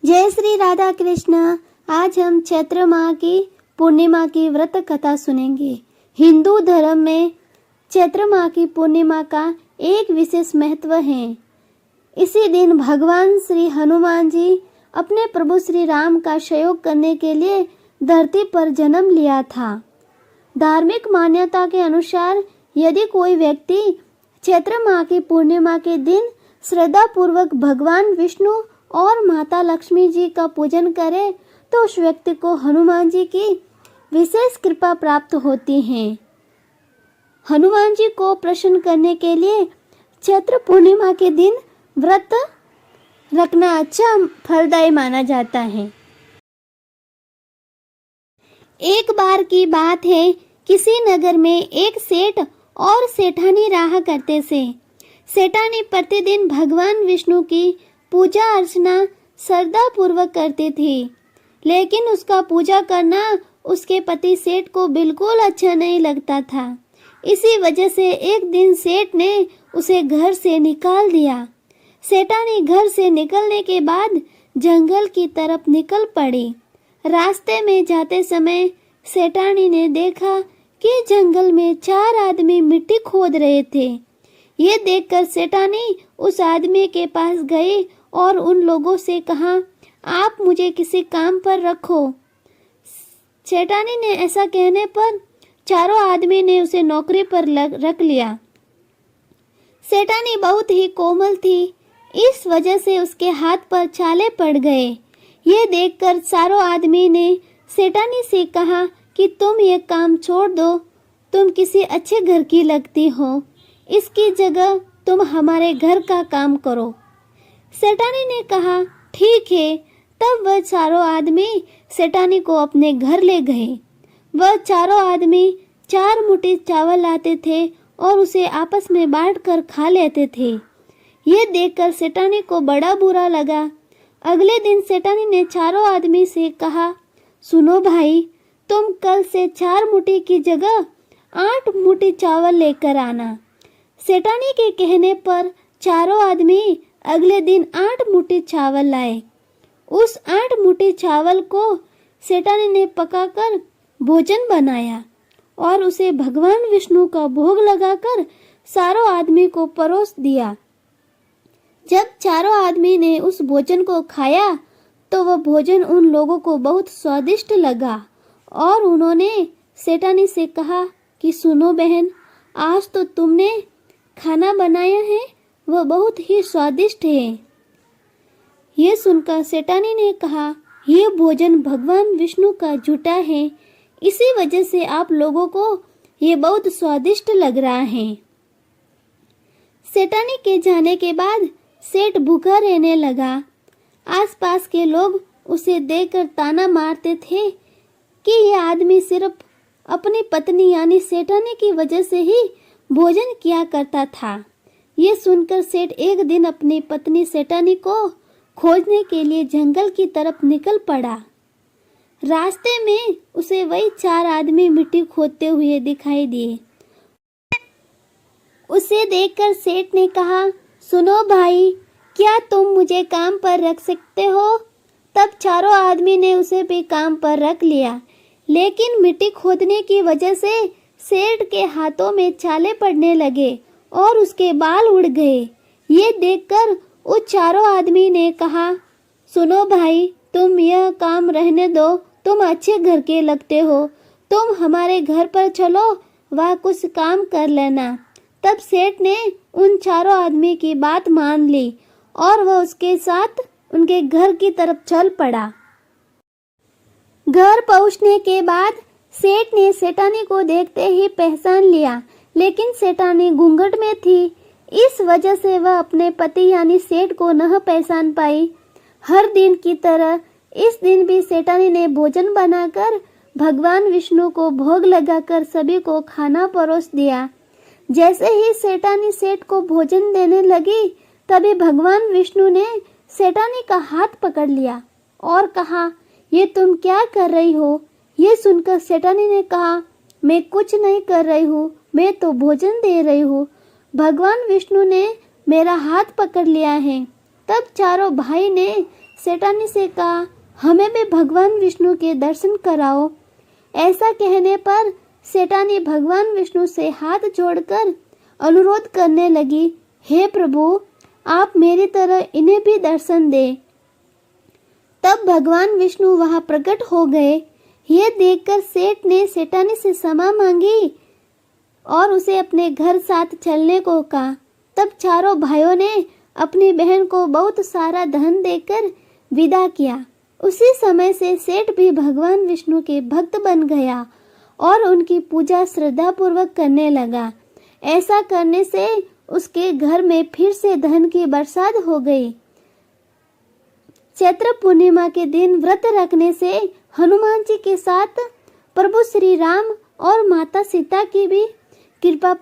जय श्री राधा कृष्ण। आज हम चैत्र माह की पूर्णिमा की व्रत कथा सुनेंगे। हिंदू धर्म में चैत्र माह की पूर्णिमा का एक विशेष महत्व है। इसी दिन भगवान श्री हनुमान जी अपने प्रभु श्री राम का सहयोग करने के लिए धरती पर जन्म लिया था। धार्मिक मान्यता के अनुसार यदि कोई व्यक्ति चैत्र माह की पूर्णिमा के दिन श्रद्धा पूर्वक भगवान विष्णु और माता लक्ष्मी जी का पूजन करे तो उस व्यक्ति को हनुमान जी की विशेष कृपा प्राप्त होती है। हनुमान जी को प्रसन्न करने के लिए चैत्र पूर्णिमा के दिन व्रत रखना अच्छा फलदायी माना जाता है। एक बार की बात है, किसी नगर में एक सेठ और सेठानी रहा करते थे। सेठानी प्रतिदिन भगवान विष्णु की पूजा अर्चना श्रद्धा पूर्वक करती थी, लेकिन उसका पूजा करना उसके पति सेठ को बिल्कुल अच्छा नहीं लगता था। इसी वजह से एक दिन सेठ ने उसे घर से निकाल दिया। सेठानी घर से निकलने के बाद जंगल की तरफ निकल पड़ी। रास्ते में जाते समय सेठानी ने देखा कि जंगल में 4 आदमी मिट्टी खोद रहे थे। ये देखकर सेठानी उस आदमी के पास गई और उन लोगों से कहा, आप मुझे किसी काम पर रखो। सेठानी ने ऐसा कहने पर चारों आदमी ने उसे नौकरी पर रख लिया। सेठानी बहुत ही कोमल थी, इस वजह से उसके हाथ पर छाले पड़ गए। ये देखकर चारों आदमी ने सेठानी से कहा कि तुम ये काम छोड़ दो, तुम किसी अच्छे घर की लगती हो, इसकी जगह तुम हमारे घर का काम करो। सेठानी ने कहा, ठीक है। तब वह चारों आदमी सेठानी को अपने घर ले गए। वह चारों आदमी 4 मुट्ठी चावल लाते थे और उसे आपस में बांटकर खा लेते थे। ये देखकर सेठानी को बड़ा बुरा लगा। अगले दिन सेठानी ने चारों आदमी से कहा, सुनो भाई, तुम कल से 4 मुट्ठी की जगह 8 मुट्ठी चावल लेकर आना। सेठानी के कहने पर चारों आदमी अगले दिन 8 मुट्ठी चावल लाए। उस 8 मुट्ठी चावल को सेठानी ने पकाकर भोजन बनाया और उसे भगवान विष्णु का भोग लगाकर चारों आदमी को परोस दिया। जब चारों आदमी ने उस भोजन को खाया तो वह भोजन उन लोगों को बहुत स्वादिष्ट लगा और उन्होंने सेठानी से कहा कि सुनो बहन, आज तो तुमने खाना बनाया है, वह बहुत ही स्वादिष्ट है। ये सुनकर सेठानी ने कहा, यह भोजन भगवान विष्णु का झूठा है, इसी वजह से आप लोगों को ये बहुत स्वादिष्ट लग रहा है। सेठानी के जाने के बाद सेठ भूखा रहने लगा। आसपास के लोग उसे देखकर ताना मारते थे कि यह आदमी सिर्फ अपनी पत्नी यानी सेठानी की वजह से ही भोजन किया करता था। ये सुनकर सेठ एक दिन अपनी पत्नी सेठानी को खोजने के लिए जंगल की तरफ निकल पड़ा। रास्ते में उसे वही 4 आदमी मिट्टी खोदते हुए दिखाई दिए। उसे देखकर सेठ ने कहा, सुनो भाई, क्या तुम मुझे काम पर रख सकते हो? तब चारों आदमी ने उसे भी काम पर रख लिया, लेकिन मिट्टी खोदने की वजह से सेठ के हाथों में छाले पड़ने लगे और उसके बाल उड़ गए। ये देखकर उस चारों आदमी ने कहा, सुनो भाई, तुम यह काम रहने दो, तुम अच्छे घर के लगते हो, तुम हमारे घर पर चलो, वह कुछ काम कर लेना। तब सेठ ने उन चारों आदमी की बात मान ली और वह उसके साथ उनके घर की तरफ चल पड़ा। घर पहुंचने के बाद सेठ ने सेठानी को देखते ही पहचान लिया, लेकिन सेठानी घूंघट में थी, इस वजह से वह अपने पति यानी सेठ को न पहचान पाई। हर दिन की तरह इस दिन भी सेठानी ने भोजन बनाकर भगवान विष्णु को भोग लगाकर सभी को खाना परोस दिया। जैसे ही सेठानी सेठ को भोजन देने लगी, तभी भगवान विष्णु ने सेठानी का हाथ पकड़ लिया और कहा, ये तुम क्या कर रही हो? ये सुनकर सेठानी ने कहा, मैं कुछ नहीं कर रही हूँ, मैं तो भोजन दे रही हूँ। भगवान विष्णु ने मेरा हाथ पकड़ लिया है। तब चारों भाई ने सेठानी से कहा, हमें भी भगवान विष्णु के दर्शन कराओ। ऐसा कहने पर सेठानी भगवान विष्णु से हाथ जोड़कर अनुरोध करने लगी, हे प्रभु, आप मेरी तरह इन्हें भी दर्शन दे। तब भगवान विष्णु वहां प्रकट हो गए। यह देखकर सेठ ने सेठानी से क्षमा मांगी और उसे अपने घर साथ चलने को कहा। तब चारों भाइयों ने अपनी बहन को बहुत सारा धन देकर विदा किया। उसी समय से सेठ भी भगवान विष्णु के भक्त बन गया और उनकी पूजा श्रद्धा पूर्वक करने लगा। ऐसा करने से उसके घर में फिर से धन की बरसात हो गई। चैत्र पूर्णिमा के दिन व्रत रखने से हनुमान जी के साथ प्रभु श्री राम और माता सीता की भी कृपा